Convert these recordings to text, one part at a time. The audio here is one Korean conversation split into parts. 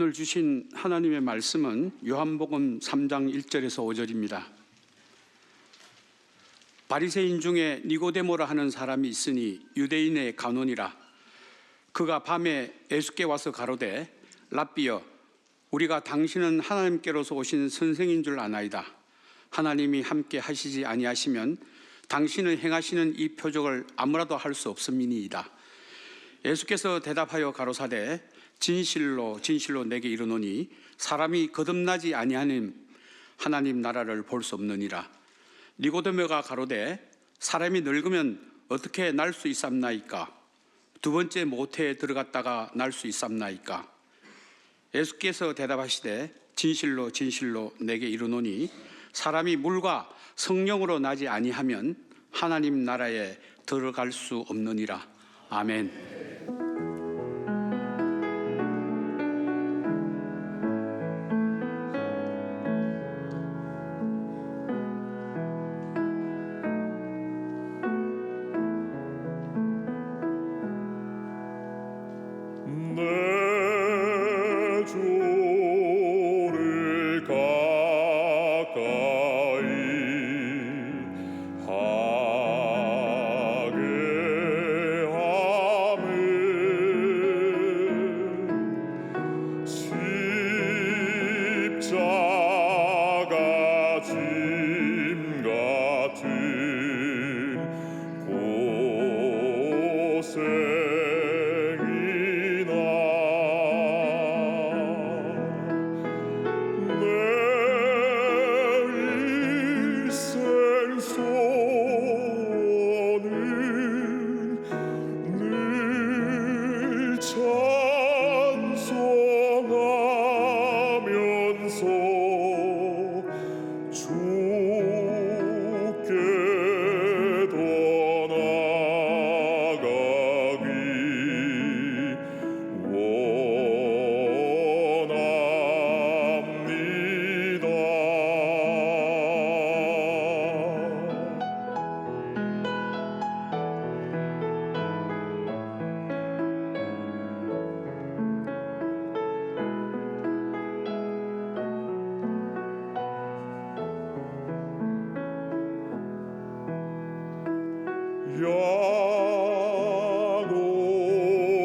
오늘 주신 하나님의 말씀은 요한복음 3장 1절에서 5절입니다. 바리새인 중에 니고데모라 하는 사람이 있으니 유대인의 간원이라. 그가 밤에 예수께 와서 가로되 랍비여, 우리가 당신은 하나님께로서 오신 선생인 줄 아나이다. 하나님이 함께 하시지 아니하시면 당신을 행하시는 이 표적을 아무라도 할 수 없음이니이다. 예수께서 대답하여 가로사대 진실로 진실로 내게 이르노니 사람이 거듭나지 아니하는 하나님 나라를 볼 수 없느니라. 니고데모가 가로되 사람이 늙으면 어떻게 날 수 있삼나이까? 두 번째 모태에 들어갔다가 날 수 있삼나이까? 예수께서 대답하시되 진실로 진실로 내게 이르노니 사람이 물과 성령으로 나지 아니하면 하나님 나라에 들어갈 수 없느니라. 아멘.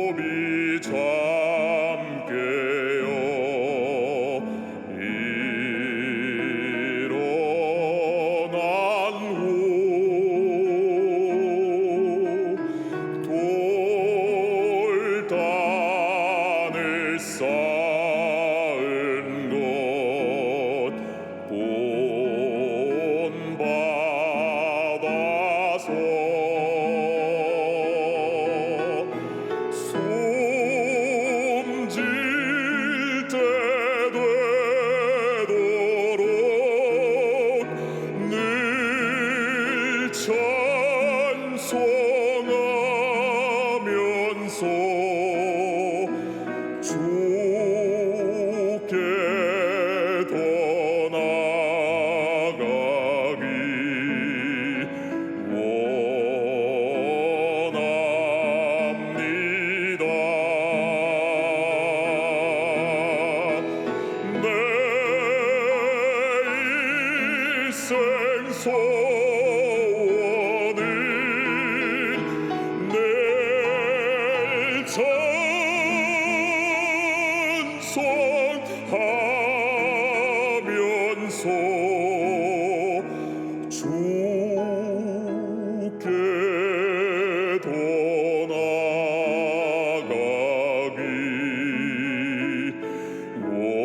야곱이 잠 깨어 일어난 후 돌단을 쌓은 것 본받아서 숨질 때 되도록 늘 찬송하면서 주께 더 나아가기 원합니다. 내 일생 소원은 늘 찬송하면서 주께 더 나아가기 원합니다. 아멘.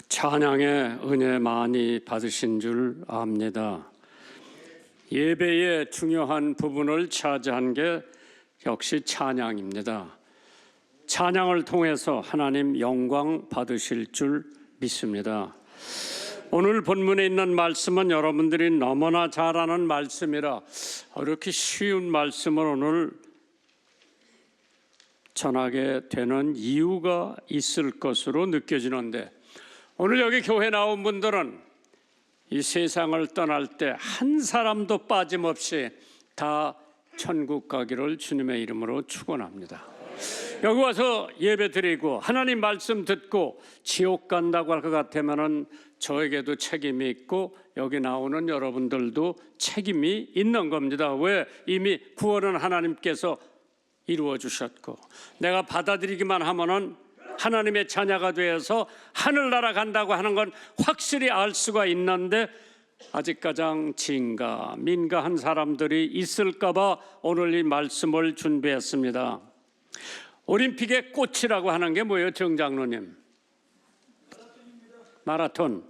찬양의 은혜 많이 받으신 줄 압니다. 예배의 중요한 부분을 차지한 게 역시 찬양입니다. 찬양을 통해서 하나님 영광 받으실 줄 믿습니다. 오늘 본문에 있는 말씀은 여러분들이 너무나 잘 아는 말씀이라 이렇게 쉬운 말씀을 오늘 전하게 되는 이유가 있을 것으로 느껴지는데, 오늘 여기 교회 나온 분들은 이 세상을 떠날 때 한 사람도 빠짐없이 다 천국 가기를 주님의 이름으로 축원합니다. 여기 와서 예배 드리고 하나님 말씀 듣고 지옥 간다고 할 것 같으면은 저에게도 책임이 있고 여기 나오는 여러분들도 책임이 있는 겁니다. 왜? 이미 구원은 하나님께서 이루어 주셨고, 내가 받아들이기만 하면은 하나님의 자녀가 되어서 하늘나라 간다고 하는 건 확실히 알 수가 있는데, 아직 가장 민가한 사람들이 있을까 봐 오늘 이 말씀을 준비했습니다. 올림픽의 꽃이라고 하는 게 뭐예요, 정장로님? 마라톤.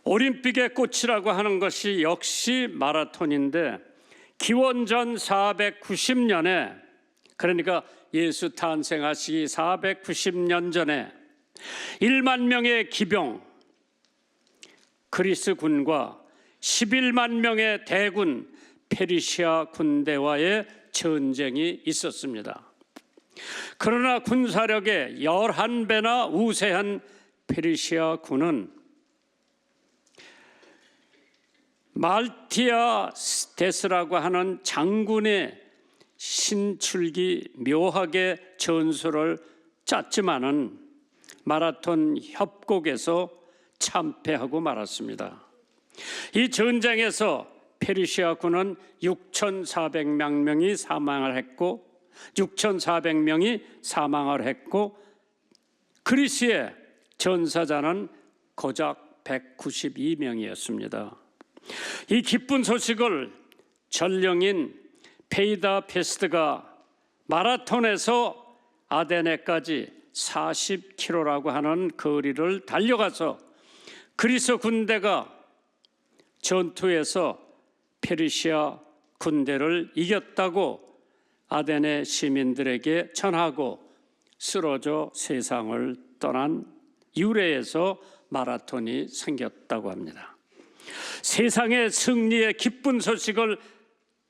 올림픽의 꽃이라고 하는 것이 역시 마라톤인데, 기원전 490년에, 그러니까 예수 탄생하시기 490년 전에 1만 명의 기병 그리스 군과 11만 명의 대군 페르시아 군대와의 전쟁이 있었습니다. 그러나 군사력의 11배나 우세한 페르시아 군은 말티아데스라고 하는 장군의 신출기 묘하게 전술을 짰지만은 마라톤 협곡에서 참패하고 말았습니다. 이 전쟁에서 페르시아 군은 6,400명이 사망을 했고 그리스의 전사자는 고작 192명이었습니다. 이 기쁜 소식을 전령인 페이다 페스트가 마라톤에서 아데네까지 40km라고 하는 거리를 달려가서 그리스 군대가 전투에서 페르시아 군대를 이겼다고 아데네 시민들에게 전하고 쓰러져 세상을 떠난 유래에서 마라톤이 생겼다고 합니다. 세상의 승리의 기쁜 소식을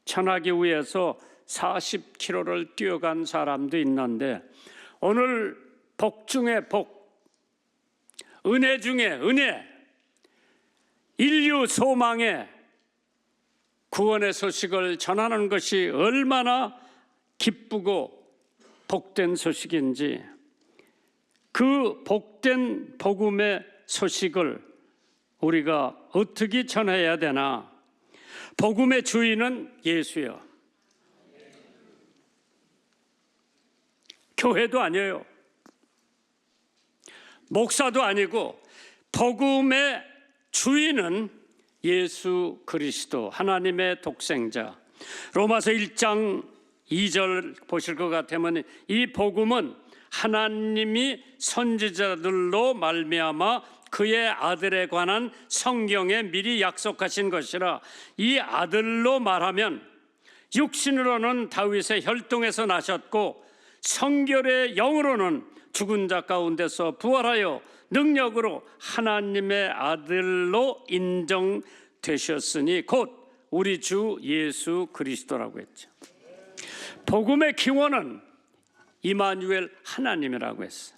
전하기 위해서 40km를 뛰어간 사람도 있는데, 오늘 복 중에 복, 은혜 중에 은혜, 인류 소망의 구원의 소식을 전하는 것이 얼마나 기쁘고 복된 소식인지, 그 복된 복음의 소식을 우리가 어떻게 전해야 되나? 복음의 주인은 예수요. 교회도 아니에요. 목사도 아니고 복음의 주인은 예수 그리스도, 하나님의 독생자. 로마서 1장 2절 보실 것 같으면 이 복음은 하나님이 선지자들로 말미암아 그의 아들에 관한 성경에 미리 약속하신 것이라, 이 아들로 말하면 육신으로는 다윗의 혈통에서 나셨고 성결의 영으로는 죽은 자 가운데서 부활하여 능력으로 하나님의 아들로 인정되셨으니 곧 우리 주 예수 그리스도라고 했죠. 복음의 기원은 이마누엘 하나님이라고 했어요.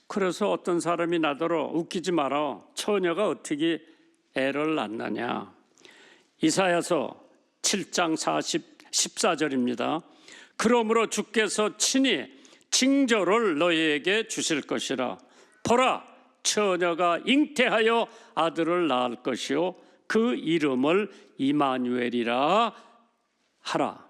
그래서 어떤 사람이 나더러 웃기지 마라, 처녀가 어떻게 애를 낳느냐. 이사야서 7장 14절입니다. 그러므로 주께서 친히 징조를 너희에게 주실 것이라. 보라, 처녀가 잉태하여 아들을 낳을 것이요 그 이름을 이마누엘이라 하라.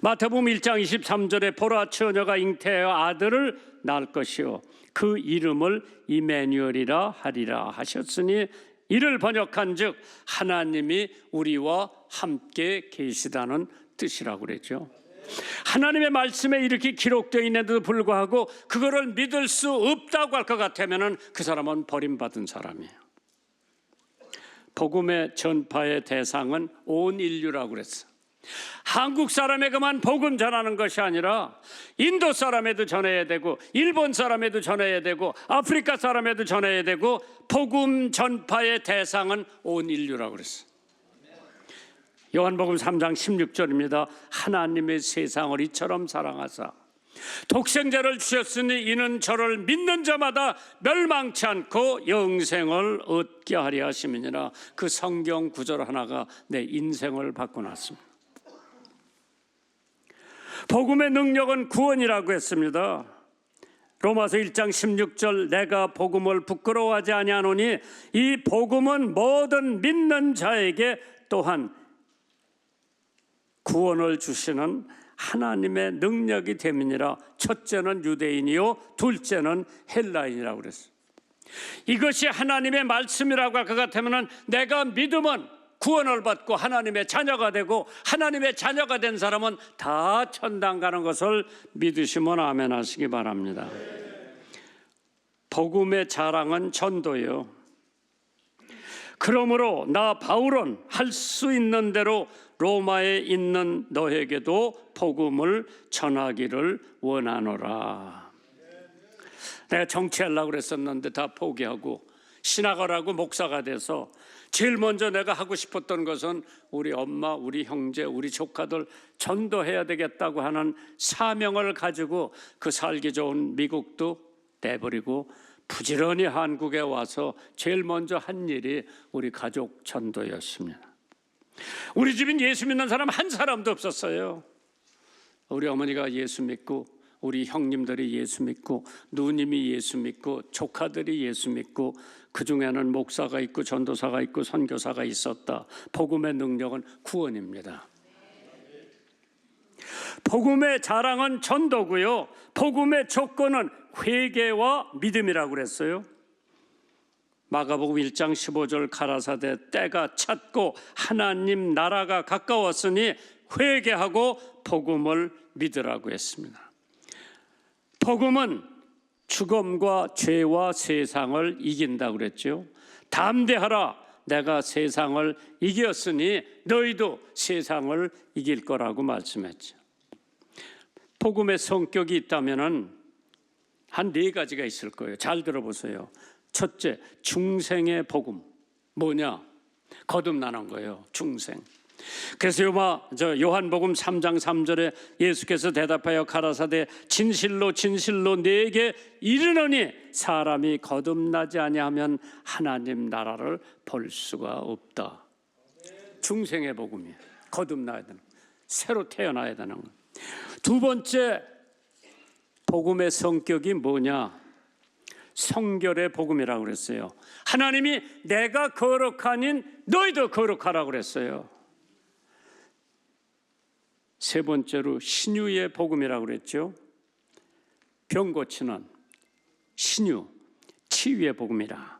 마태복음 1장 23절에 보라, 처녀가 잉태하여 아들을 낳을 것이요 그 이름을 이마누엘이라 하리라 하셨으니, 이를 번역한 즉 하나님이 우리와 함께 계시다는 뜻이라고 그랬죠. 하나님의 말씀에 이렇게 기록되어 있는데도 불구하고 그거를 믿을 수 없다고 할 것 같으면 그 사람은 버림받은 사람이에요. 복음의 전파의 대상은 온 인류라고 그랬어요. 한국 사람에게만 복음 전하는 것이 아니라 인도 사람에도 전해야 되고 일본 사람에도 전해야 되고 아프리카 사람에도 전해야 되고 복음 전파의 대상은 온 인류라고 그랬어요. 요한복음 3장 16절입니다. 하나님의 세상을 이처럼 사랑하사 독생자를 주셨으니 이는 저를 믿는 자마다 멸망치 않고 영생을 얻게 하려 하심이니라. 그 성경 구절 하나가 내 인생을 바꿔놨습니다. 복음의 능력은 구원이라고 했습니다. 로마서 1장 16절 내가 복음을 부끄러워하지 아니하노니 이 복음은 모든 믿는 자에게 또한 구원을 주시는 하나님의 능력이 됨이니라. 첫째는 유대인이요 둘째는 헬라인이라고 그랬어요. 이것이 하나님의 말씀이라고 할 것 같으면 내가 믿으면 구원을 받고 하나님의 자녀가 되고 하나님의 자녀가 된 사람은 다 천당 가는 것을 믿으시면 아멘 하시기 바랍니다. 복음의 자랑은 전도예요. 그러므로 나 바울은 할 수 있는 대로 로마에 있는 너에게도 복음을 전하기를 원하노라. 내가 정치하려고 그랬었는데 다 포기하고 신학을 목사가 돼서 제일 먼저 내가 하고 싶었던 것은 우리 엄마, 우리 형제, 우리 조카들 전도해야 되겠다고 하는 사명을 가지고 그 살기 좋은 미국도 내버리고 부지런히 한국에 와서 제일 먼저 한 일이 우리 가족 전도였습니다. 우리 집엔 예수 믿는 사람 한 사람도 없었어요. 우리 어머니가 예수 믿고 우리 형님들이 예수 믿고 누님이 예수 믿고 조카들이 예수 믿고 그중에는 목사가 있고 전도사가 있고 선교사가 있었다. 복음의 능력은 구원입니다. 복음의 자랑은 전도고요. 복음의 조건은 회개와 믿음이라고 그랬어요. 마가복음 1장 15절 가라사대 때가 찼고 하나님 나라가 가까웠으니 회개하고 복음을 믿으라고 했습니다. 복음은 죽음과 죄와 세상을 이긴다고 그랬죠. 담대하라 내가 세상을 이겼으니 너희도 세상을 이길 거라고 말씀했죠. 복음의 성격이 있다면 한 네 가지가 있을 거예요. 잘 들어보세요. 첫째, 중생의 복음. 뭐냐? 거듭나는 거예요. 중생. 그래서 요한복음 3장 3절에 예수께서 대답하여 가라사대 진실로 진실로 네게 이르노니 사람이 거듭나지 아니하면 하나님 나라를 볼 수가 없다. 중생의 복음이에요. 거듭나야 되는, 새로 태어나야 되는 거. 두 번째 복음의 성격이 뭐냐? 성결의 복음이라고 그랬어요. 하나님이 내가 거룩하니 너희도 거룩하라고 그랬어요. 세 번째로 신유의 복음이라고 그랬죠. 병 고치는 신유, 치유의 복음이라.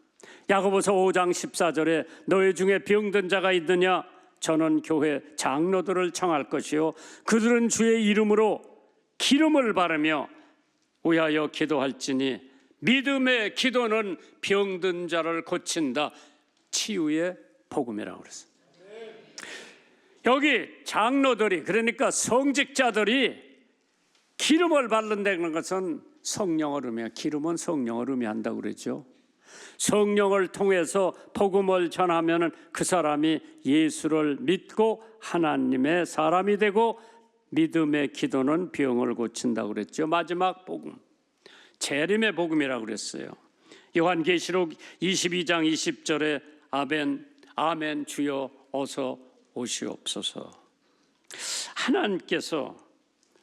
야고보서 5장 14절에 너희 중에 병든 자가 있느냐? 저는 교회 장로들을 청할 것이요 그들은 주의 이름으로 기름을 바르며 위하여 기도할지니 믿음의 기도는 병든 자를 고친다. 치유의 복음이라고 그랬어요. 여기 장로들이, 그러니까 성직자들이 기름을 바른다는 것은 성령을 의미해요. 기름은 성령을 의미한다고 그랬죠. 성령을 통해서 복음을 전하면 그 사람이 예수를 믿고 하나님의 사람이 되고 믿음의 기도는 병을 고친다고 그랬죠. 마지막 복음, 재림의 복음이라고 그랬어요. 요한계시록 22장 20절에 아멘 주여 어서 오시옵소서. 하나님께서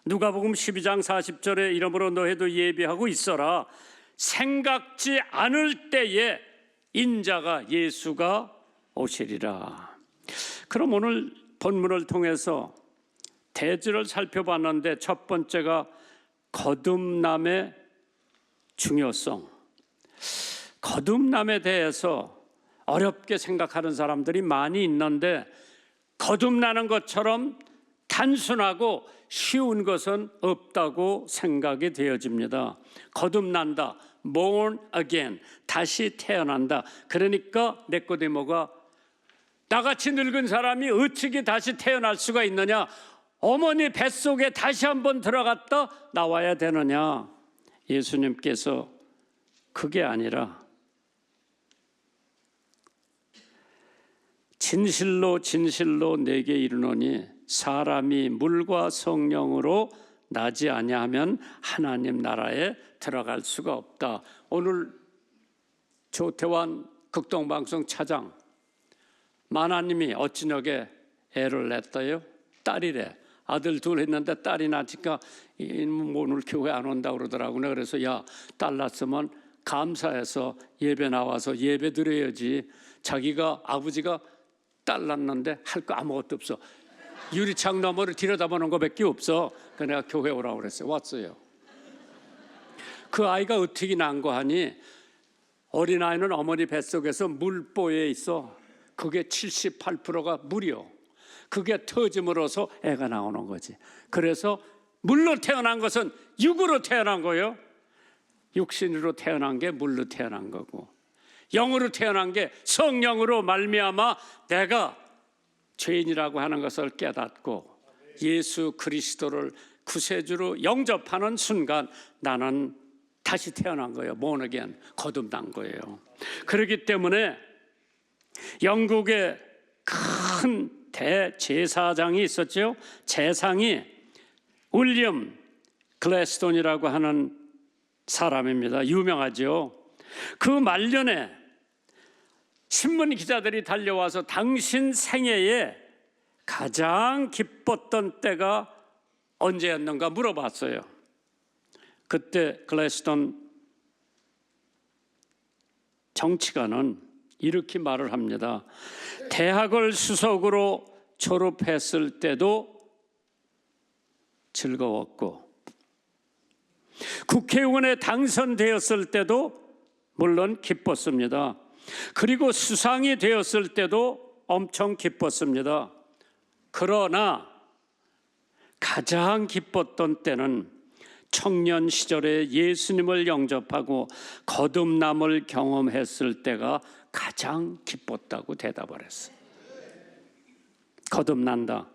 누가복음 12장 40절에 이러므로 너희도 예비하고 있어라. 생각지 않을 때에 인자가 예수가 오시리라. 그럼 오늘 본문을 통해서 대지를 살펴봤는데 첫 번째가 거듭남의 중요성. 거듭남에 대해서 어렵게 생각하는 사람들이 많이 있는데 거듭나는 것처럼 단순하고 쉬운 것은 없다고 생각이 되어집니다. 거듭난다, born again, 다시 태어난다. 그러니까 니고데모가 나같이 늙은 사람이 어떻게 다시 태어날 수가 있느냐? 어머니 뱃속에 다시 한번 들어갔다 나와야 되느냐? 예수님께서 그게 아니라 진실로 진실로 내게 이르노니 사람이 물과 성령으로 나지 아니하면 하나님 나라에 들어갈 수가 없다. 오늘 조태환 극동방송 차장 만화님이 어찌녁에 애를 냈어요? 딸이래. 아들 둘 했는데 딸이 낳으니까 오늘 교회 안 온다고 그러더라고요. 그래서 야, 딸 낳았으면 감사해서 예배 나와서 예배 드려야지. 자기가 아버지가 딸 낳았는데 할 거 아무것도 없어. 유리창 너머를 들여다보는 것밖에 없어. 그래서 내가 교회 오라고 그랬어요. 왔어요. 그 아이가 어떻게 난 거 하니 어린아이는 어머니 뱃속에서 물보에 있어. 그게 78%가 물이요. 그게 터짐으로써 애가 나오는 거지. 그래서 물로 태어난 것은 육으로 태어난 거예요. 육신으로 태어난 게 물로 태어난 거고, 영으로 태어난 게 성령으로 말미암아 내가 죄인이라고 하는 것을 깨닫고 예수 그리스도를 구세주로 영접하는 순간 나는 다시 태어난 거예요. born again, 거듭난 거예요. 그렇기 때문에 영국의 큰 대제사장이 있었죠. 제상이 윌리엄 글래스톤이라고 하는 사람입니다. 유명하죠. 그 말년에 신문 기자들이 달려와서 당신 생애에 가장 기뻤던 때가 언제였는가 물어봤어요. 그때 글래스톤 정치가는 이렇게 말을 합니다. 대학을 수석으로 졸업했을 때도 즐거웠고, 국회의원에 당선되었을 때도 물론 기뻤습니다. 그리고 수상이 되었을 때도 엄청 기뻤습니다. 그러나 가장 기뻤던 때는 청년 시절에 예수님을 영접하고 거듭남을 경험했을 때가 가장 기뻤다고 대답을 했어요. 거듭난다.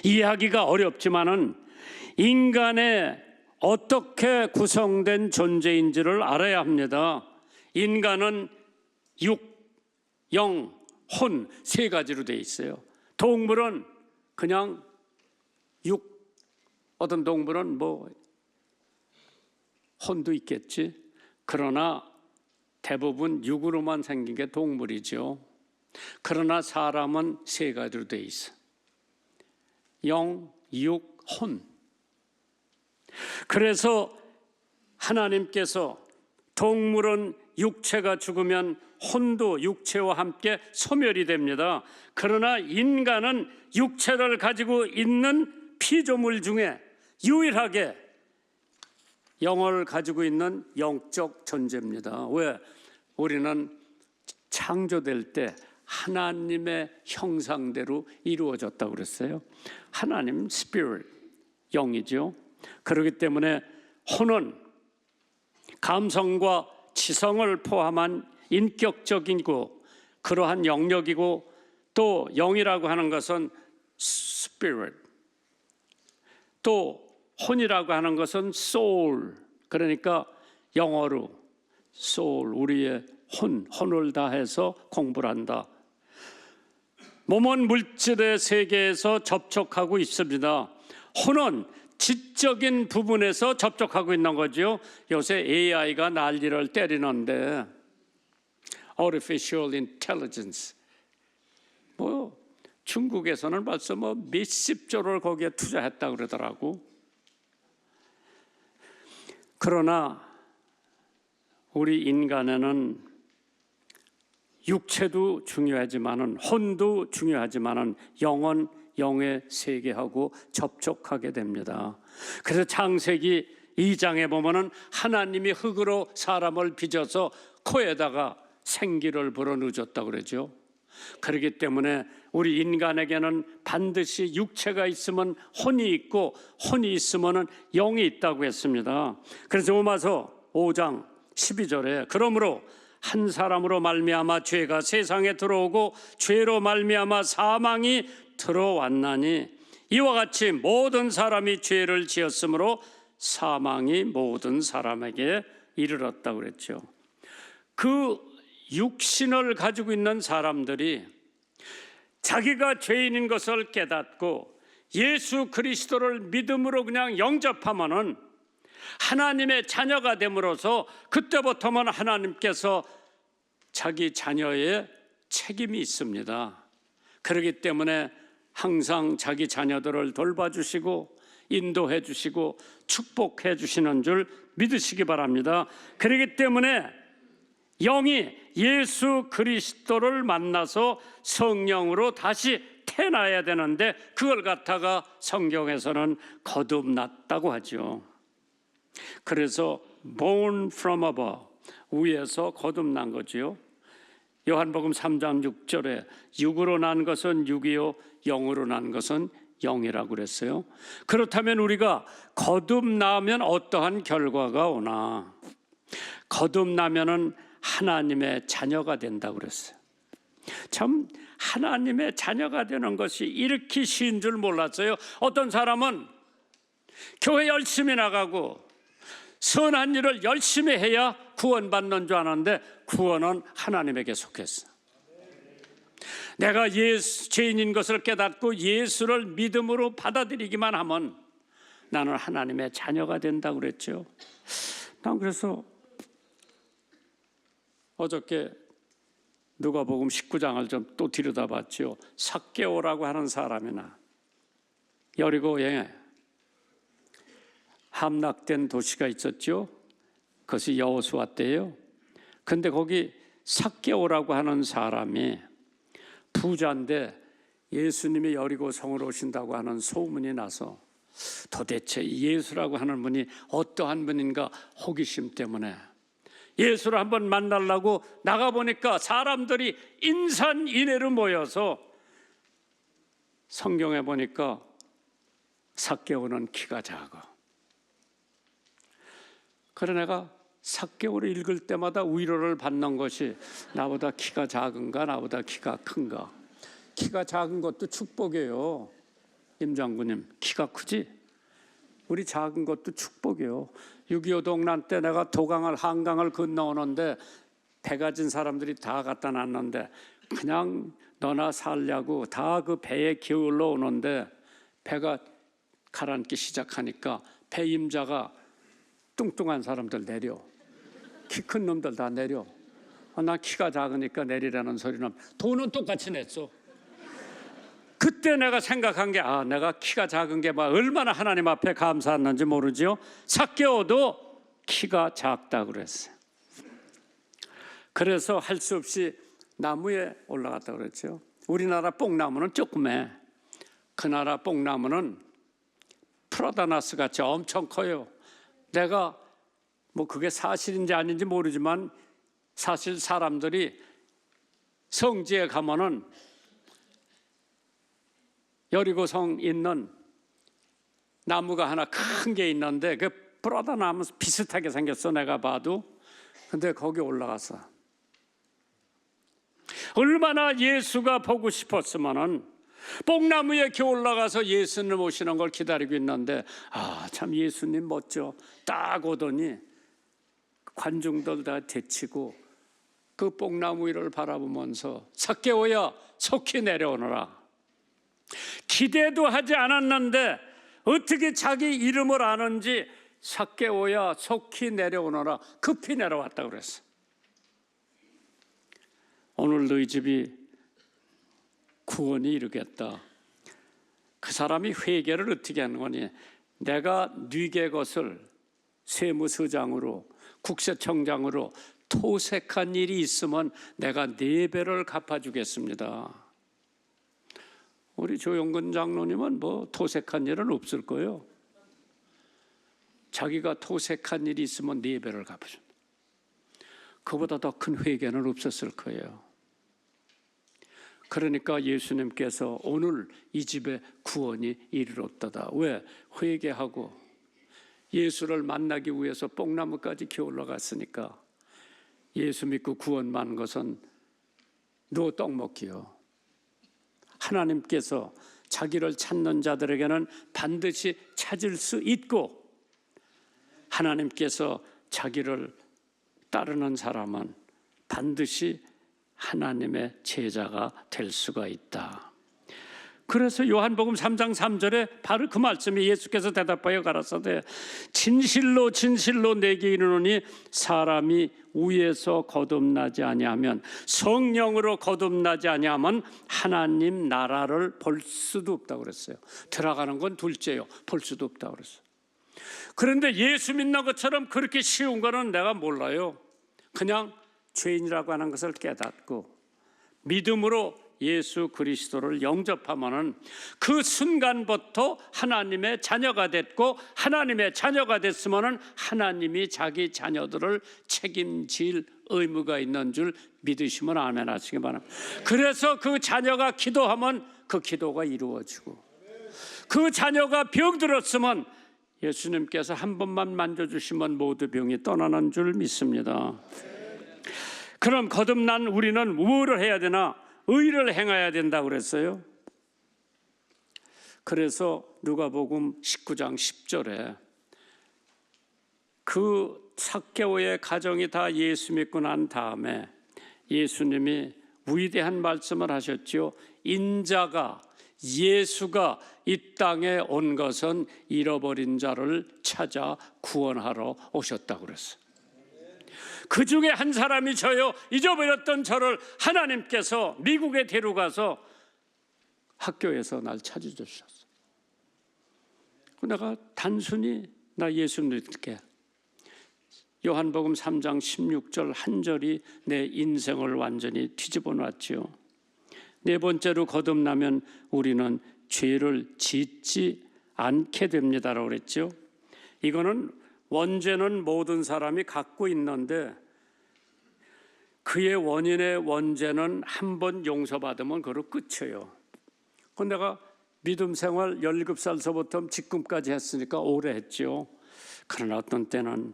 이해하기가 어렵지만은 인간의 어떻게 구성된 존재인지를 알아야 합니다. 인간은 육, 영, 혼 세 가지로 되어 있어요. 동물은 그냥 육, 어떤 동물은 뭐 혼도 있겠지. 그러나 대부분 육으로만 생긴 게 동물이죠. 그러나 사람은 세 가지로 되어 있어. 영, 육, 혼. 그래서 하나님께서 동물은 육체가 죽으면 혼도 육체와 함께 소멸이 됩니다. 그러나 인간은 육체를 가지고 있는 피조물 중에 유일하게 영을 가지고 있는 영적 존재입니다. 왜? 우리는 창조될 때 하나님의 형상대로 이루어졌다고 그랬어요. 하나님 스피릿, 영이죠. 그렇기 때문에 혼은 감성과 지성을 포함한 인격적이고 그러한 영역이고, 또 영이라고 하는 것은 스피릿, 또 혼이라고 하는 것은 soul, 그러니까 영어로 soul, 우리의 혼을 다해서 공부를 한다. 몸은 물질의 세계에서 접촉하고 있습니다. 혼은 지적인 부분에서 접촉하고 있는 거죠. 요새 AI가 난리를 때리는데 Artificial Intelligence, 뭐 중국에서는 벌써 뭐 몇십 조를 거기에 투자했다고 그러더라고. 그러나 우리 인간에는 육체도 중요하지만은 혼도 중요하지만은 영은 영의 세계하고 접촉하게 됩니다. 그래서 창세기 2장에 보면은 하나님이 흙으로 사람을 빚어서 코에다가 생기를 불어넣으셨다고 그러죠. 그렇기 때문에 우리 인간에게는 반드시 육체가 있으면 혼이 있고 혼이 있으면 영이 있다고 했습니다. 그래서 로마서 5장 12절에 그러므로 한 사람으로 말미암아 죄가 세상에 들어오고 죄로 말미암아 사망이 들어왔나니 이와 같이 모든 사람이 죄를 지었으므로 사망이 모든 사람에게 이르렀다고 그랬죠. 그 육신을 가지고 있는 사람들이 자기가 죄인인 것을 깨닫고 예수 그리스도를 믿음으로 그냥 영접하면은 하나님의 자녀가 됨으로써 그때부터는 하나님께서 자기 자녀의 책임이 있습니다. 그렇기 때문에 항상 자기 자녀들을 돌봐주시고 인도해 주시고 축복해 주시는 줄 믿으시기 바랍니다. 그렇기 때문에 영이 예수 그리스도를 만나서 성령으로 다시 태어나야 되는데 그걸 갖다가 성경에서는 거듭났다고 하죠. 그래서 born from above, 위에서 거듭난 거지요. 요한복음 3장 6절에 육으로 난 것은 육이요 영으로 난 것은 영이라고 그랬어요. 그렇다면 우리가 거듭나면 어떠한 결과가 오나? 거듭나면은 하나님의 자녀가 된다고 그랬어요. 참 하나님의 자녀가 되는 것이 이렇게 쉬운 줄 몰랐어요. 어떤 사람은 교회 열심히 나가고 선한 일을 열심히 해야 구원받는 줄 아는데 구원은 하나님에게 속했어. 내가 죄인인 것을 깨닫고 예수를 믿음으로 받아들이기만 하면 나는 하나님의 자녀가 된다고 그랬죠. 난 그래서 어저께 누가복음 19장을 좀 또 들여다봤죠. 삭개오라고 하는 사람이나 여리고에 함락된 도시가 있었죠. 그것이 여호수아 때예요. 근데 거기 삭개오라고 하는 사람이 부자인데 예수님이 여리고 성으로 오신다고 하는 소문이 나서 도대체 예수라고 하는 분이 어떠한 분인가 호기심 때문에 예수를 한번 만나려고 나가보니까 사람들이 인산인해로 모여서 성경에 보니까 삭개오는 키가 작아. 그래 내가 삭개오를 읽을 때마다 위로를 받는 것이 나보다 키가 작은가 나보다 키가 큰가. 키가 작은 것도 축복이에요. 임 장군님 키가 크지? 우리 작은 것도 축복이에요. 6.25 동란 때 내가 한강을 건너오는데 배 가진 사람들이 다 갖다 놨는데 그냥 너나 살려고 다 그 배에 기울러 오는데 배가 가라앉기 시작하니까 배 임자가 뚱뚱한 사람들 내려, 키 큰 놈들 다 내려. 나 키가 작으니까 내리라는 소리는 돈은 똑같이 냈어. 그때 내가 생각한 게 내가 키가 작은 게 얼마나 하나님 앞에 감사했는지 모르죠. 삭개오도 키가 작다고 그랬어요. 그래서 할 수 없이 나무에 올라갔다고 그랬죠. 우리나라 뽕나무는 조그매. 그 나라 뽕나무는 프라다나스 같이 엄청 커요. 내가 그게 사실인지 아닌지 모르지만 사실 사람들이 성지에 가면은 여리고성 있는 나무가 하나 큰 게 있는데 그 프라다 나무 비슷하게 생겼어 내가 봐도. 근데 거기 올라가서 얼마나 예수가 보고 싶었으면은 뽕나무에 이렇게 올라가서 예수님 오시는 걸 기다리고 있는데 참 예수님 멋져. 딱 오더니 관중들 다 대치고 그 뽕나무 위를 바라보면서 삭개오야 속히 내려오너라. 기대도 하지 않았는데 어떻게 자기 이름을 아는지 삭개오야 속히 내려오너라 급히 내려왔다고 그랬어. 오늘 너희 집이 구원이 이루겠다. 그 사람이 회개를 어떻게 하는 거니? 내가 네게 것을 세무서장으로 국세청장으로 토색한 일이 있으면 내가 4배를 갚아주겠습니다. 우리 조용근 장로님은 토색한 일은 없을 거예요. 자기가 토색한 일이 있으면 4배를 갚아준다. 그보다 더 큰 회개는 없었을 거예요. 그러니까 예수님께서 오늘 이 집에 구원이 이르렀다. 왜? 회개하고 예수를 만나기 위해서 뽕나무까지 기어 올라갔으니까 예수 믿고 구원받는 것은 누워 떡 먹기요. 하나님께서 자기를 찾는 자들에게는 반드시 찾을 수 있고, 하나님께서 자기를 따르는 사람은 반드시 하나님의 제자가 될 수가 있다. 그래서 요한복음 3장 3절에 바로 그 말씀이 예수께서 대답하여 가라사대 진실로 진실로 내게 이르노니 사람이 위에서 거듭나지 아니하면, 성령으로 거듭나지 아니하면 하나님 나라를 볼 수도 없다고 그랬어요. 들어가는 건 둘째요, 볼 수도 없다고 그랬어요. 그런데 예수 믿는 것처럼 그렇게 쉬운 거는 내가 몰라요. 그냥 죄인이라고 하는 것을 깨닫고 믿음으로 예수 그리스도를 영접하면은 그 순간부터 하나님의 자녀가 됐고, 하나님의 자녀가 됐으면은 하나님이 자기 자녀들을 책임질 의무가 있는 줄 믿으시면 아멘 하시기 바랍니다. 그래서 그 자녀가 기도하면 그 기도가 이루어지고, 그 자녀가 병들었으면 예수님께서 한 번만 만져주시면 모두 병이 떠나는 줄 믿습니다. 그럼 거듭난 우리는 무엇을 해야 되나? 의를 행해야 된다고 그랬어요. 그래서 누가복음 19장 10절에 그 삭개오의 가정이 다 예수 믿고 난 다음에 예수님이 위대한 말씀을 하셨죠. 인자가, 예수가 이 땅에 온 것은 잃어버린 자를 찾아 구원하러 오셨다고 그랬어요. 그 중에 한 사람이 저요, 잊어버렸던 저를 하나님께서 미국에 데려가서 학교에서 날 찾아주셨어요. 내가 단순히 나 예수 믿을게, 요한복음 3장 16절 한 절이 내 인생을 완전히 뒤집어 놨죠. 네 번째로 거듭나면 우리는 죄를 짓지 않게 됩니다라고 그랬죠. 이거는 원죄는 모든 사람이 갖고 있는데 그의 원인의 원죄는 한 번 용서받으면 그로 끝이에요. 그런데 내가 믿음 생활 17살서부터 지금까지 했으니까 오래 했죠. 그러나 어떤 때는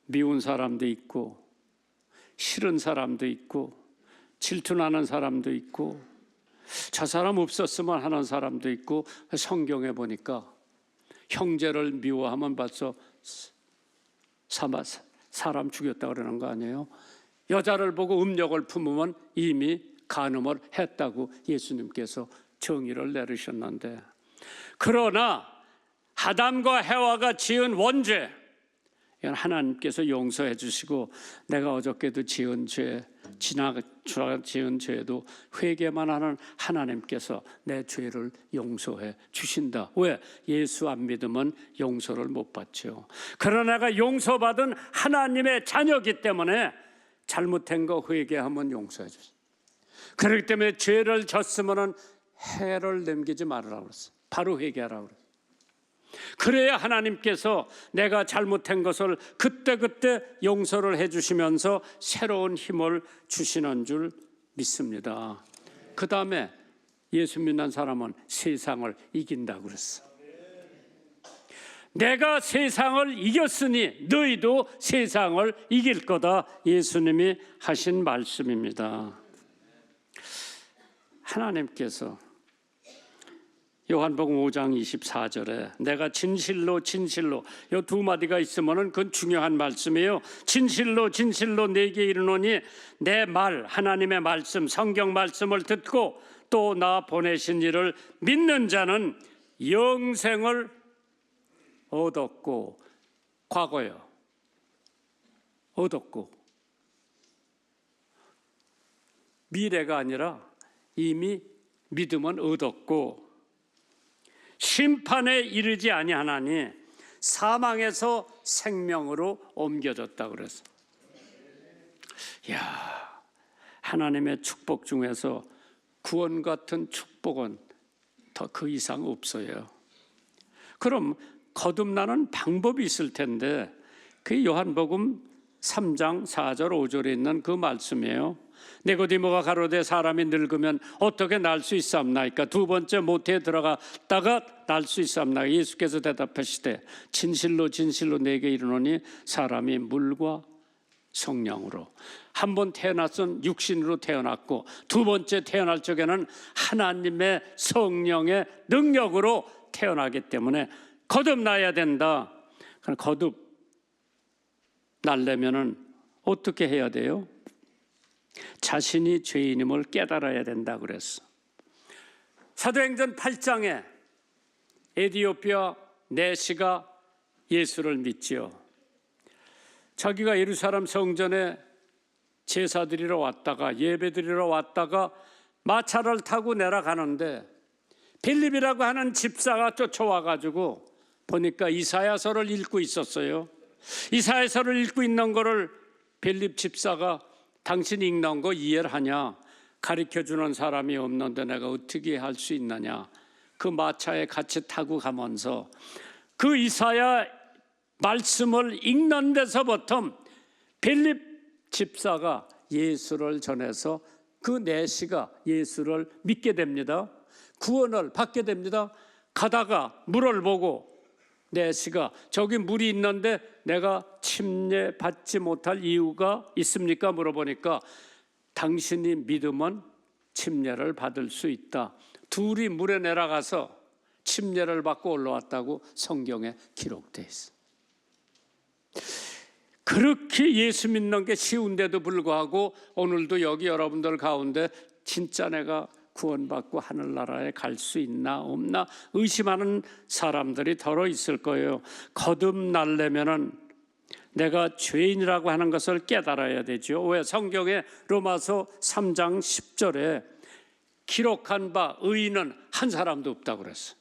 미운 사람도 있고 싫은 사람도 있고 질투나는 사람도 있고 저 사람 없었으면 하는 사람도 있고, 성경에 보니까 형제를 미워하면 벌써 사람 죽였다 그러는 거 아니에요? 여자를 보고 음욕을 품으면 이미 간음을 했다고 예수님께서 정의를 내리셨는데, 그러나 아담과 해와가 지은 원죄, 이건 하나님께서 용서해 주시고, 내가 어저께도 지은 죄, 지은 죄도 회개만 하는 하나님께서 내 죄를 용서해 주신다. 왜? 예수 안 믿으면 용서를 못 받죠. 그러나 내가 용서받은 하나님의 자녀이기 때문에 잘못한 거 회개하면 용서해 주세요. 그렇기 때문에 죄를 졌으면 해를 남기지 말으라고 그랬어요. 바로 회개하라고 그랬어요. 그래야 하나님께서 내가 잘못한 것을 그때그때 용서를 해주시면서 새로운 힘을 주시는 줄 믿습니다. 그 다음에 예수 믿는 사람은 세상을 이긴다고 그랬어. 내가 세상을 이겼으니 너희도 세상을 이길 거다, 예수님이 하신 말씀입니다. 하나님께서 요한복음 5장 24절에 내가 진실로 진실로, 이 두 마디가 있으면 그건 중요한 말씀이에요. 진실로 진실로 내게 이르노니, 내 말, 하나님의 말씀, 성경 말씀을 듣고 또 나 보내신 이를 믿는 자는 영생을 얻었고, 과거요, 얻었고, 미래가 아니라 이미 믿음은 얻었고, 심판에 이르지 아니하나니 사망에서 생명으로 옮겨졌다 그랬어. 이야, 하나님의 축복 중에서 구원 같은 축복은 더 그 이상 없어요. 그럼 거듭나는 방법이 있을 텐데, 그 요한복음 3장 4절 5절에 있는 그 말씀이에요. 니고디모가 가로되 사람이 늙으면 어떻게 날 수 있사옵나이까? 두 번째 모태에 들어갔다가 날 수 있사옵나이까? 예수께서 대답하시되 진실로 진실로 내게 이르노니 사람이 물과 성령으로. 한 번 태어났은 육신으로 태어났고 두 번째 태어날 적에는 하나님의 성령의 능력으로 태어나기 때문에 거듭나야 된다. 거듭 날려면은 어떻게 해야 돼요? 자신이 죄인임을 깨달아야 된다 그랬어. 사도행전 8장에 에디오피아 내시가 예수를 믿지요. 자기가 예루살렘 성전에 제사드리러 왔다가 예배드리러 왔다가 마차를 타고 내려가는데 빌립이라고 하는 집사가 쫓아와가지고 보니까 이사야서를 읽고 있었어요. 이사야서를 읽고 있는 거를 빌립 집사가 당신 읽는 거 이해를 하냐? 가르쳐주는 사람이 없는데 내가 어떻게 할 수 있느냐? 그 마차에 같이 타고 가면서 그 이사야 말씀을 읽는 데서부터 빌립 집사가 예수를 전해서 그 내시가 예수를 믿게 됩니다. 구원을 받게 됩니다. 가다가 물을 보고 내시가 저기 물이 있는데 내가 침례 받지 못할 이유가 있습니까? 물어보니까 당신이 믿으면 침례를 받을 수 있다. 둘이 물에 내려가서 침례를 받고 올라왔다고 성경에 기록되어 있어. 그렇게 예수 믿는 게 쉬운데도 불구하고 오늘도 여기 여러분들 가운데 진짜 내가 구원받고 하늘나라에 갈 수 있나 없나 의심하는 사람들이 더러 있을 거예요. 거듭나려면은 내가 죄인이라고 하는 것을 깨달아야 되죠. 왜? 성경에 로마서 3장 10절에 기록한 바 의인은 한 사람도 없다고 그랬어.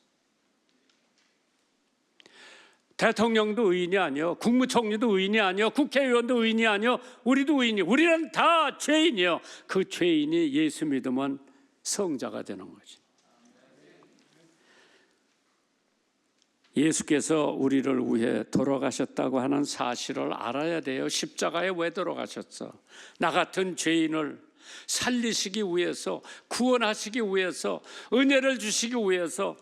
대통령도 의인이 아니요, 국무총리도 의인이 아니요, 국회의원도 의인이 아니요, 우리도 의인이. 우리는 다 죄인이요. 그 죄인이 예수 믿으면 성자가 되는 거지. 예수께서 우리를 위해 돌아가셨다고 하는 사실을 알아야 돼요. 십자가에 왜 돌아가셨어? 나 같은 죄인을 살리시기 위해서, 구원하시기 위해서, 은혜를 주시기 위해서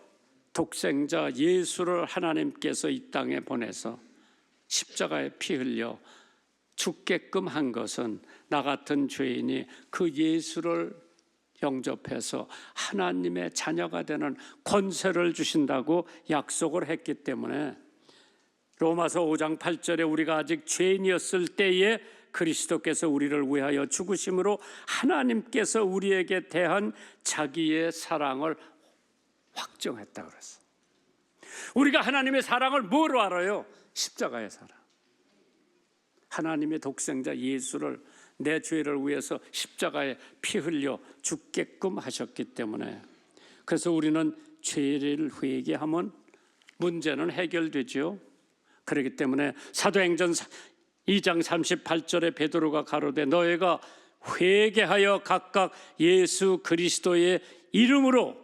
독생자 예수를 하나님께서 이 땅에 보내서 십자가에 피 흘려 죽게끔 한 것은 나 같은 죄인이 그 예수를 영접해서 하나님의 자녀가 되는 권세를 주신다고 약속을 했기 때문에 로마서 5장 8절에 우리가 아직 죄인이었을 때에 그리스도께서 우리를 위하여 죽으심으로 하나님께서 우리에게 대한 자기의 사랑을 확정했다고 그랬어. 우리가 하나님의 사랑을 뭐로 알아요? 십자가의 사랑. 하나님의 독생자 예수를 내 죄를 위해서 십자가에 피 흘려 죽게끔 하셨기 때문에, 그래서 우리는 죄를 회개하면 문제는 해결되죠. 그렇기 때문에 사도행전 2장 38절에 베드로가 가로되 너희가 회개하여 각각 예수 그리스도의 이름으로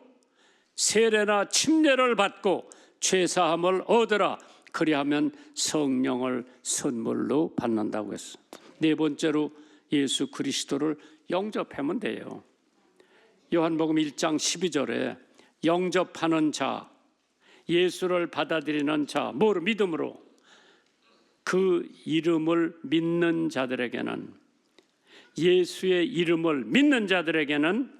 세례나 침례를 받고 죄사함을 얻으라. 그리하면 성령을 선물로 받는다고 했어. 네 번째로 예수 그리스도를 영접하면 돼요. 요한복음 1장 12절에 영접하는 자, 예수를 받아들이는 자, 뭐로? 믿음으로. 그 이름을 믿는 자들에게는, 예수의 이름을 믿는 자들에게는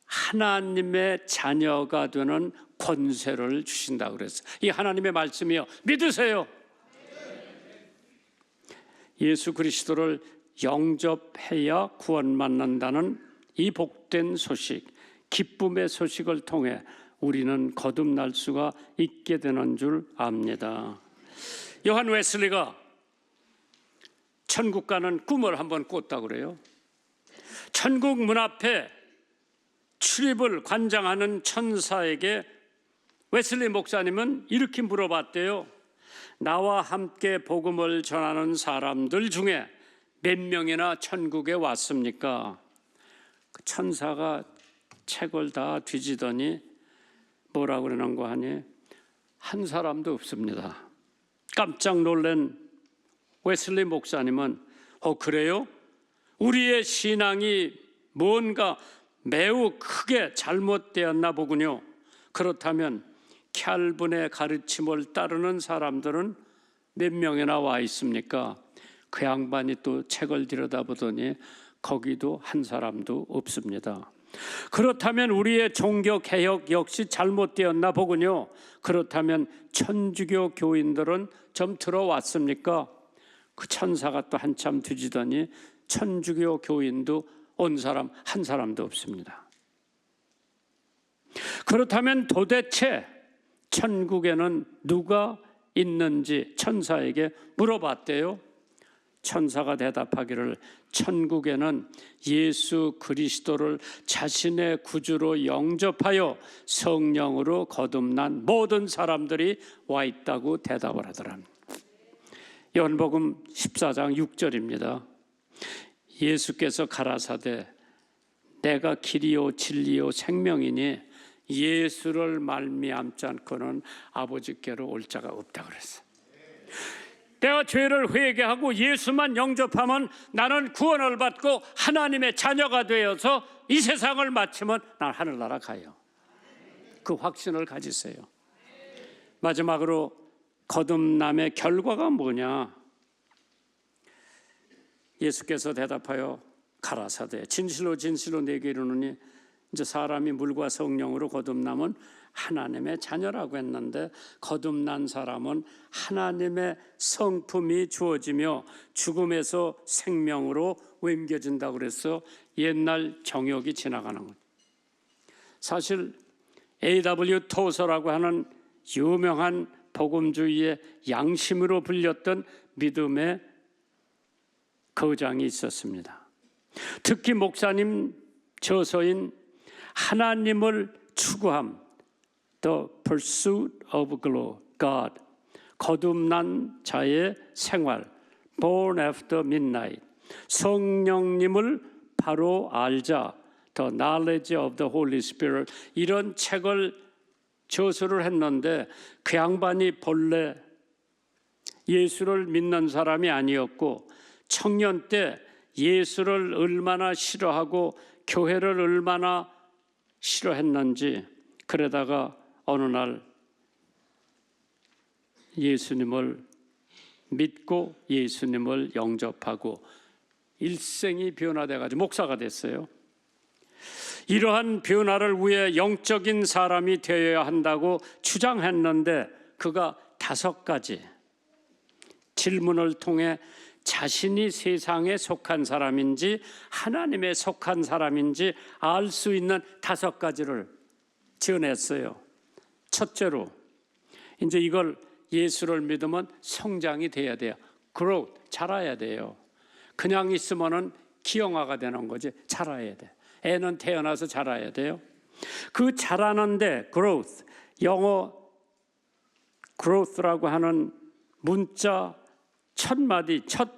하나님의 자녀가 되는 권세를 주신다고 그랬어요. 이 하나님의 말씀이요, 믿으세요. 예수 그리스도를 영접해야 구원받는다는 이 복된 소식, 기쁨의 소식을 통해 우리는 거듭날 수가 있게 되는 줄 압니다. 요한 웨슬리가 천국 가는 꿈을 한번 꿨다고 그래요. 천국 문 앞에 출입을 관장하는 천사에게 웨슬리 목사님은 이렇게 물어봤대요. 나와 함께 복음을 전하는 사람들 중에 몇 명이나 천국에 왔습니까? 그 천사가 책을 다 뒤지더니 뭐라고 그러는 거 하니? 한 사람도 없습니다. 깜짝 놀란 웨슬리 목사님은 그래요? 우리의 신앙이 뭔가 매우 크게 잘못되었나 보군요. 그렇다면 캘빈의 가르침을 따르는 사람들은 몇 명이나 와 있습니까? 그 양반이 또 책을 들여다보더니 거기도 한 사람도 없습니다. 그렇다면 우리의 종교 개혁 역시 잘못되었나 보군요. 그렇다면 천주교 교인들은 좀 들어왔습니까? 그 천사가 또 한참 뒤지더니 천주교 교인도 온 사람 한 사람도 없습니다. 그렇다면 도대체 천국에는 누가 있는지 천사에게 물어봤대요. 천사가 대답하기를 천국에는 예수 그리스도를 자신의 구주로 영접하여 성령으로 거듭난 모든 사람들이 와 있다고 대답을 하더랍니다. 요한복음 14장 6절입니다. 예수께서 가라사대 내가 길이요 진리요 생명이니 예수를 말미암지 않고는 아버지께로 올 자가 없다 그랬어요. 내가 죄를 회개하고 예수만 영접하면 나는 구원을 받고 하나님의 자녀가 되어서 이 세상을 마치면 난 하늘나라 가요. 그 확신을 가지세요. 마지막으로 거듭남의 결과가 뭐냐? 예수께서 대답하여 가라사대 진실로 진실로 내게 이르노니 이제 사람이 물과 성령으로 거듭남은 하나님의 자녀라고 했는데 거듭난 사람은 하나님의 성품이 주어지며 죽음에서 생명으로 옮겨진다고 그래서 옛날 정욕이 지나가는 거예요. 사실 A.W. 토서라고 하는 유명한 복음주의의 양심으로 불렸던 믿음의 거장이 있었습니다. 특히 목사님 저서인 하나님을 추구함 The Pursuit of God 거듭난 자의 생활 Born After Midnight 성령님을 바로 알자 The Knowledge of the Holy Spirit 이런 책을 저서를 했는데 그 양반이 본래 예수를 믿는 사람이 아니었고 청년 때 예수를 얼마나 싫어하고 교회를 얼마나 싫어했는지 그러다가 어느 날 예수님을 믿고 예수님을 영접하고 일생이 변화돼가지고 목사가 됐어요. 이러한 변화를 위해 영적인 사람이 되어야 한다고 주장했는데 그가 5가지 질문을 통해 자신이 세상에 속한 사람인지 하나님에 속한 사람인지 알 수 있는 5가지를 지어냈어요. 첫째로 이제 이걸 예수를 믿으면 성장이 돼야 돼요. grow, 자라야 돼요. 그냥 있으면은 기형아가 되는 거지. 자라야 돼. 애는 태어나서 자라야 돼요. 그 자라는데 growth, 영어 growth라고 하는 문자 첫 마디, 첫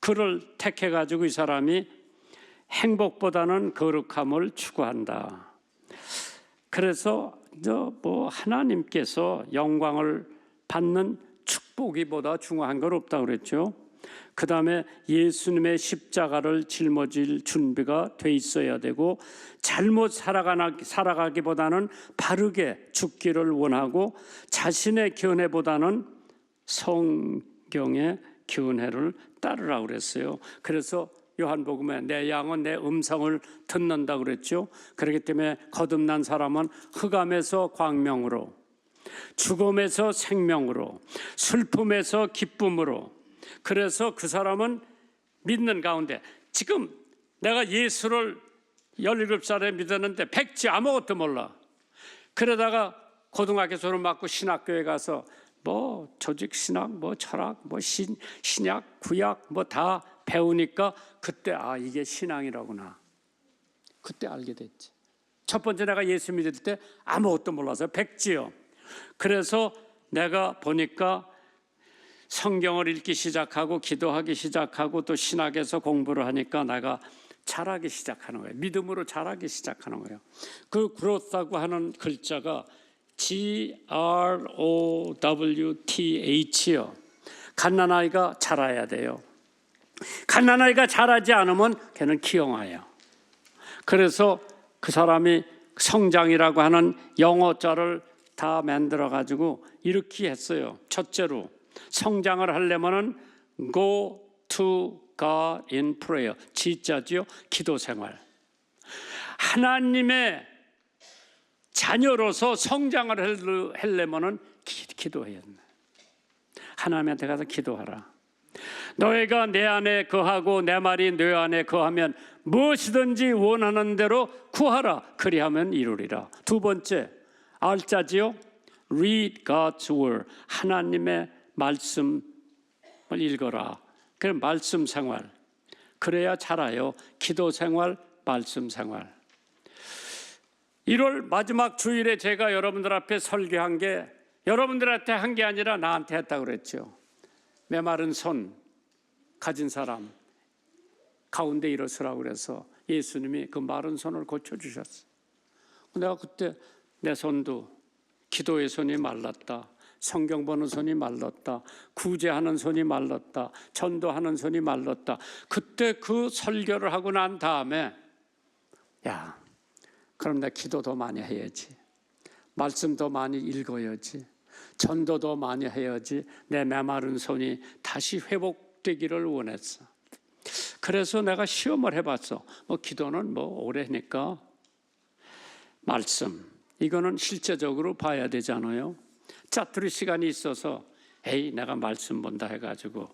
글을 택해가지고 이 사람이 행복보다는 거룩함을 추구한다. 그래서 하나님께서 영광을 받는 축복이보다 중요한 건 없다고 그랬죠. 그 다음에 예수님의 십자가를 짊어질 준비가 돼 있어야 되고 잘못 살아가기보다는 바르게 죽기를 원하고 자신의 견해보다는 성경의 견해를 따르라고 그랬어요. 그래서 요한복음에 내 양은 내 음성을 듣는다고 그랬죠. 그렇기 때문에 거듭난 사람은 흑암에서 광명으로, 죽음에서 생명으로, 슬픔에서 기쁨으로. 그래서 그 사람은 믿는 가운데 지금 내가 예수를 17살에 믿었는데 백지 아무것도 몰라. 그러다가 고등학교 졸업 맞고 신학교에 가서 뭐 조직신학, 뭐 철학, 뭐 신약, 구약 뭐 다 배우니까 그때 이게 신앙이라구나. 그때 알게 됐지. 첫 번째 내가 예수 믿을 때 아무것도 몰라서 백지요. 그래서 내가 보니까 성경을 읽기 시작하고 기도하기 시작하고 또 신학에서 공부를 하니까 내가 자라기 시작하는 거예요. 믿음으로 자라기 시작하는 거예요. 그 growth라고 하는 글자가 growth요. 갓난아이가 자라야 돼요. 갓난아이가 자라지 않으면 걔는 기형아예요. 그래서 그 사람이 성장이라고 하는 영어자를 다 만들어 가지고 이렇게 했어요. 첫째로 성장을 하려면은 go to God in prayer. 지자지요. 기도 생활. 하나님의 자녀로서 성장을 하려면은 기도해야 돼. 하나님한테 가서 기도하라. 너희가 내 안에 거하고 내 말이 너 안에 거하면 무엇이든지 원하는 대로 구하라. 그리하면 이루리라. 두 번째, R자지요. Read God's word. 하나님의 말씀을 읽어라. 그럼 말씀 생활. 그래야 잘아요. 기도 생활, 말씀 생활. 1월 마지막 주일에 제가 여러분들 앞에 설교한 게 여러분들한테 한 게 아니라 나한테 했다고 그랬죠. 메마른 손 가진 사람 가운데 일어서라고 그래서 예수님이 그 마른 손을 고쳐주셨어. 내가 그때 내 손도 기도의 손이 말랐다. 성경 보는 손이 말랐다. 구제하는 손이 말랐다. 전도하는 손이 말랐다. 그때 그 설교를 하고 난 다음에 야, 그럼 내 기도 더 많이 해야지. 말씀 더 많이 읽어야지. 전도 더 많이 해야지. 내 메마른 손이 다시 회복되기를 원했어. 그래서 내가 시험을 해봤어. 기도는 오래 하니까 말씀 이거는 실제적으로 봐야 되잖아요. 짜투리 시간이 있어서 내가 말씀 본다 해가지고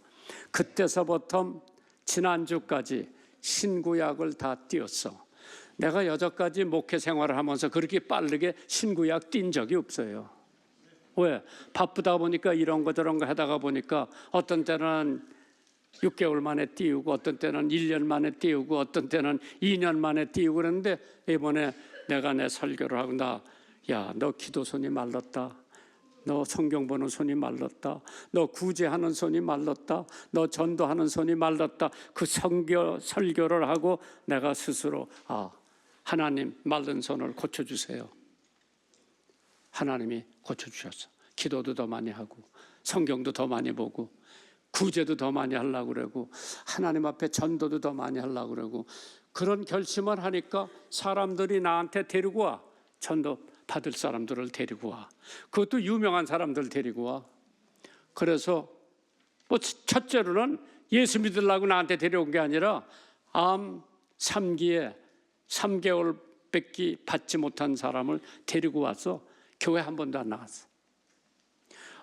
그때서부터 지난주까지 신구약을 다 띄웠어. 내가 여태까지 목회 생활을 하면서 그렇게 빠르게 신구약 띈 적이 없어요. 왜? 바쁘다 보니까 이런 거 저런 거 하다가 보니까 어떤 때는 6개월 만에 띄우고 어떤 때는 1년 만에 띄우고 어떤 때는 2년 만에 띄우고 그랬는데 이번에 내가 내 설교를 하고 너 기도 손이 말랐다. 너 성경 보는 손이 말랐다. 너 구제하는 손이 말랐다. 너 전도하는 손이 말랐다. 그 설교를 하고 내가 스스로 하나님 말른 손을 고쳐주세요. 하나님이 고쳐주셨어. 기도도 더 많이 하고 성경도 더 많이 보고 구제도 더 많이 하려고 그러고 하나님 앞에 전도도 더 많이 하려고 그러고 그런 결심을 하니까 사람들이 나한테 데리고 와. 전도 받을 사람들을 데리고 와. 그것도 유명한 사람들 데리고 와. 그래서 첫째로는 예수 믿으려고 나한테 데려온 게 아니라 암 3기에 3개월밖에 받지 못한 사람을 데리고 와서 교회 한 번도 안 나갔어.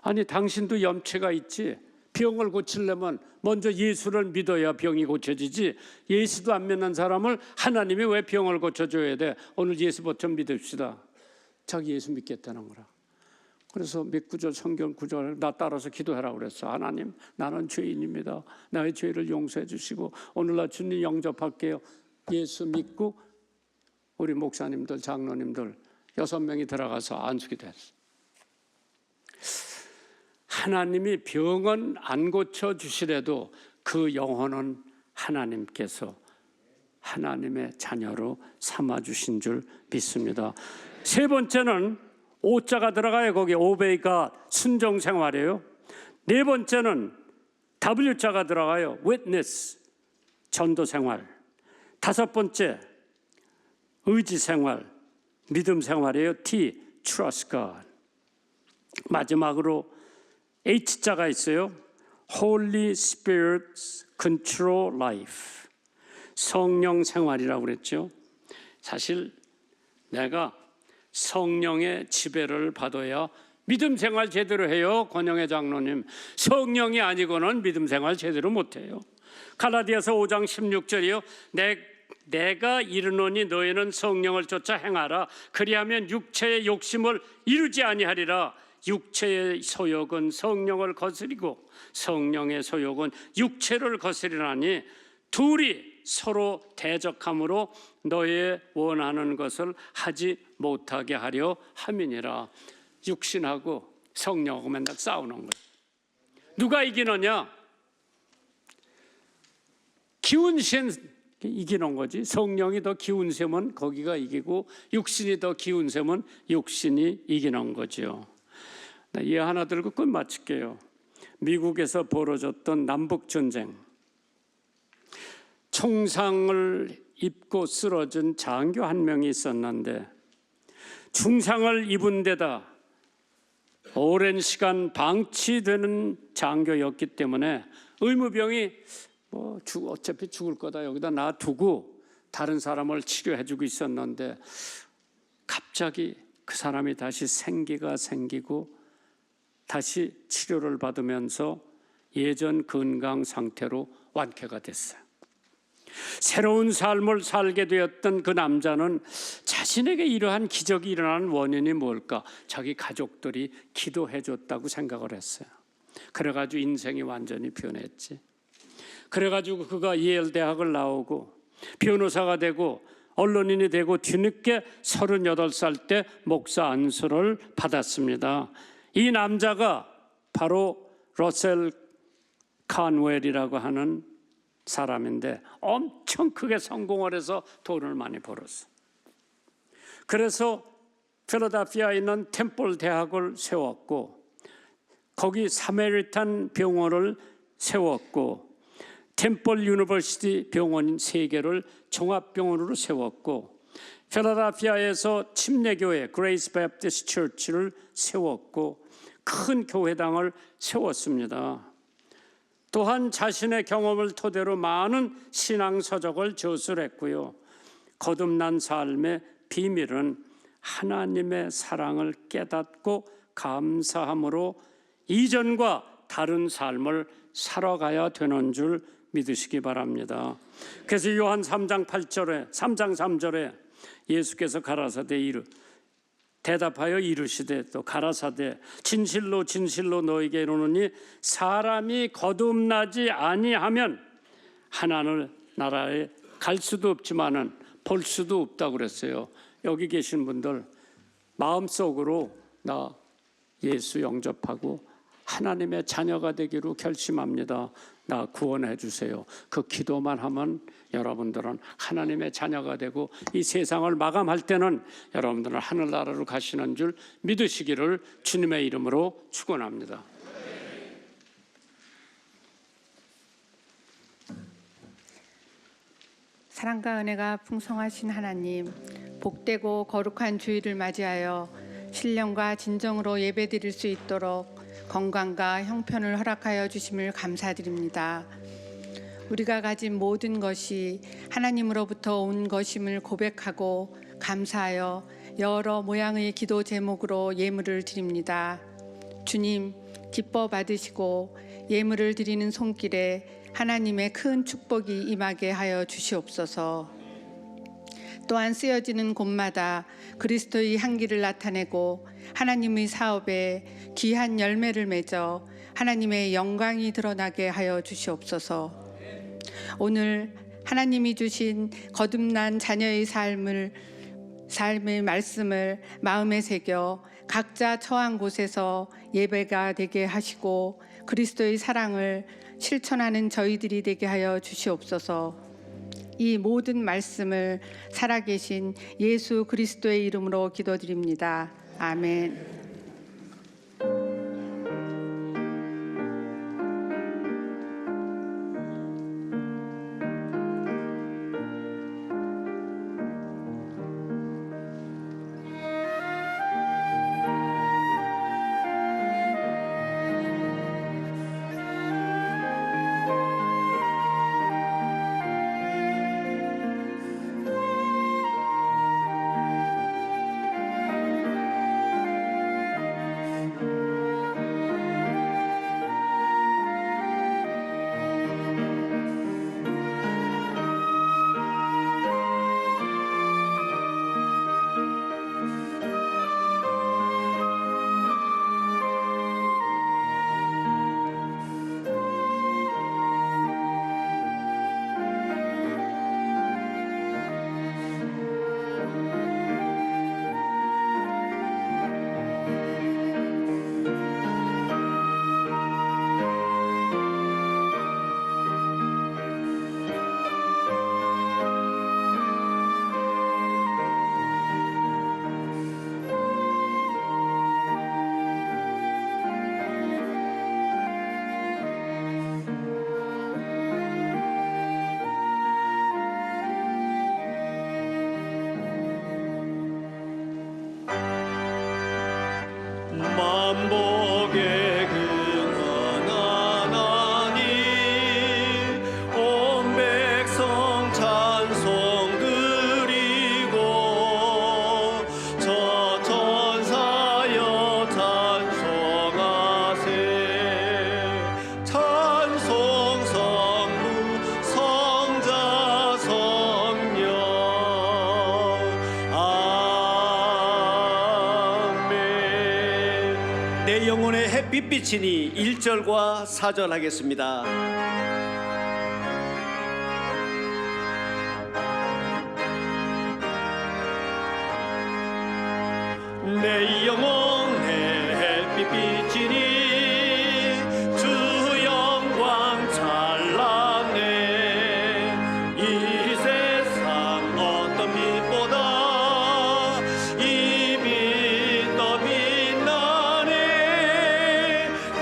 아니 당신도 염치가 있지. 병을 고치려면 먼저 예수를 믿어야 병이 고쳐지지. 예수도 안 믿는 사람을 하나님이 왜 병을 고쳐줘야 돼? 오늘 예수부터 믿읍시다. 자기 예수 믿겠다는 거라. 그래서 몇 구절 성경 구절 나 따라서 기도하라고 그랬어. 하나님 나는 죄인입니다. 나의 죄를 용서해 주시고 오늘날 주님 영접할게요. 예수 믿고 우리 목사님들 장로님들 6명이 들어가서 안수기 됐어. 하나님이 병은 안 고쳐주시래도 그 영혼은 하나님께서 하나님의 자녀로 삼아주신 줄 믿습니다. 세 번째는 오자가 들어가요. 거기 오베이가 순종 생활이에요. 네 번째는 W자가 들어가요. witness 전도 생활. 다섯 번째 의지 생활 믿음 생활이에요. T trust God. 마지막으로 H자가 있어요. Holy Spirit's Control Life. 성령 생활이라고 그랬죠. 사실 내가 성령의 지배를 받아야 믿음 생활 제대로 해요. 권영애 장로님. 성령이 아니고는 믿음 생활 제대로 못해요. 갈라디아서 5장 16절이요. 내가 이르노니 너희는 성령을 쫓아 행하라. 그리하면 육체의 욕심을 이루지 아니하리라. 육체의 소욕은 성령을 거스리고 성령의 소욕은 육체를 거스리나니 둘이 서로 대적함으로 너의 원하는 것을 하지 못하게 하려 함이니라. 육신하고 성령하고 맨날 싸우는 거예요. 누가 이기느냐? 기운 신 이기는 거지. 성령이 더 기운 세면 거기가 이기고 육신이 더 기운 세면 육신이 이기는 거죠. 이 하나 들고 끝 마칠게요. 미국에서 벌어졌던 남북전쟁. 총상을 입고 쓰러진 장교 한 명이 있었는데 중상을 입은 데다 오랜 시간 방치되는 장교였기 때문에 의무병이 어차피 죽을 거다 여기다 놔두고 다른 사람을 치료해주고 있었는데 갑자기 그 사람이 다시 생기가 생기고 다시 치료를 받으면서 예전 건강 상태로 완쾌가 됐어요. 새로운 삶을 살게 되었던 그 남자는 자신에게 이러한 기적이 일어나는 원인이 뭘까? 자기 가족들이 기도해 줬다고 생각을 했어요. 그래가지고 인생이 완전히 변했지. 그래가지고 그가 예일 대학을 나오고 변호사가 되고 언론인이 되고 뒤늦게 38살 때 목사 안수를 받았습니다. 이 남자가 바로 러셀 칸웰이라고 하는 사람인데 엄청 크게 성공을 해서 돈을 많이 벌었어. 그래서 필라델피아에 있는 템플 대학을 세웠고 거기 사메리탄 병원을 세웠고 템플 유니버시티 병원 3개를 종합병원으로 세웠고 필라델피아에서 침례교회 그레이스 베프티스트 처치를 세웠고 큰 교회당을 세웠습니다. 또한 자신의 경험을 토대로 많은 신앙 서적을 저술했고요. 거듭난 삶의 비밀은 하나님의 사랑을 깨닫고 감사함으로 이전과 다른 삶을 살아가야 되는 줄 믿으시기 바랍니다. 그래서 요한 3장 3절에 예수께서 가라사대 대답하여 이르시되 또 가라사대 진실로 진실로 너에게 이르노니 사람이 거듭나지 아니하면 하나님 나라에 갈 수도 없지만은 볼 수도 없다고 그랬어요. 여기 계신 분들 마음속으로 나 예수 영접하고 하나님의 자녀가 되기로 결심합니다. 나 구원해 주세요. 그 기도만 하면 여러분들은 하나님의 자녀가 되고 이 세상을 마감할 때는 여러분들은 하늘나라로 가시는 줄 믿으시기를 주님의 이름으로 축원합니다. 사랑과 은혜가 풍성하신 하나님, 복되고 거룩한 주일을 맞이하여 신령과 진정으로 예배드릴 수 있도록 건강과 형편을 허락하여 주심을 감사드립니다. 우리가 가진 모든 것이 하나님으로부터 온 것임을 고백하고 감사하여 여러 모양의 기도 제목으로 예물을 드립니다. 주님, 기뻐 받으시고 예물을 드리는 손길에 하나님의 큰 축복이 임하게 하여 주시옵소서. 또한 쓰여지는 곳마다 그리스도의 향기를 나타내고 하나님의 사업에 귀한 열매를 맺어 하나님의 영광이 드러나게 하여 주시옵소서. 오늘 하나님이 주신 거듭난 자녀의 삶의 말씀을 마음에 새겨 각자 처한 곳에서 예배가 되게 하시고 그리스도의 사랑을 실천하는 저희들이 되게 하여 주시옵소서. 이 모든 말씀을 살아계신 예수 그리스도의 이름으로 기도드립니다. 아멘. 내 영혼의 햇빛 비치니 1절과 4절 하겠습니다. 내 영혼의 햇빛 비치니 주 영광 찬란해. 이 세상 어떤 빛보다 이 빛 더 빛나네.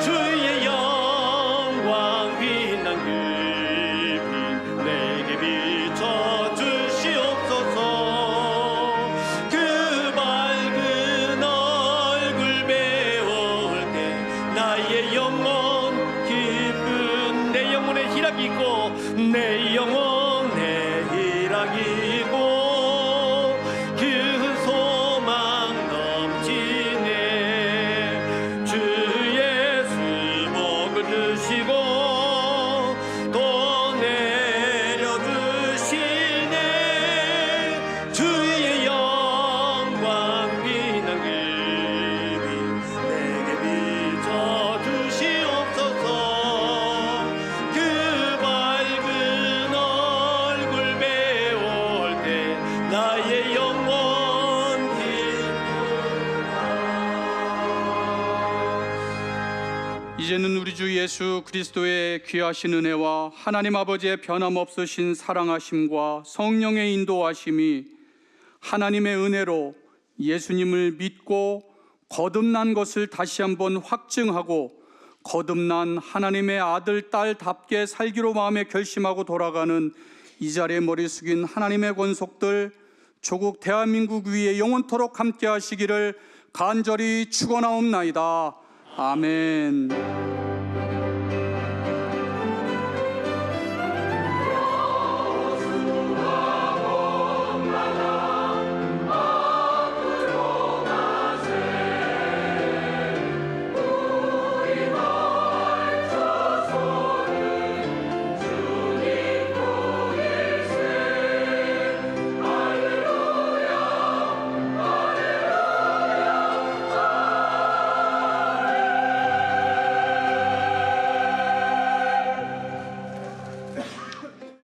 주의 영광 빛난 그 빛 내게 비춰 주시옵소서. 그 밝은 얼굴 배울 때 나의 영혼 기쁜 내 영혼의 희락이 있고 내 영혼의 희락이 있고 그 소망 넘치네. 주 예수 복을 주시고 또 내려주시네. 주의 영광 빛난 그 빛 내게 비춰 주시옵소서. 그 밝은 얼굴 배울 때 나의 영혼 이제는 우리 주 예수 그리스도의 귀하신 은혜와 하나님 아버지의 변함없으신 사랑하심과 성령의 인도하심이 하나님의 은혜로 예수님을 믿고 거듭난 것을 다시 한번 확증하고 거듭난 하나님의 아들, 딸답게 살기로 마음에 결심하고 돌아가는 이 자리에 머리 숙인 하나님의 권속들, 조국 대한민국 위에 영원토록 함께 하시기를 간절히 축원하옵나이다. 아멘.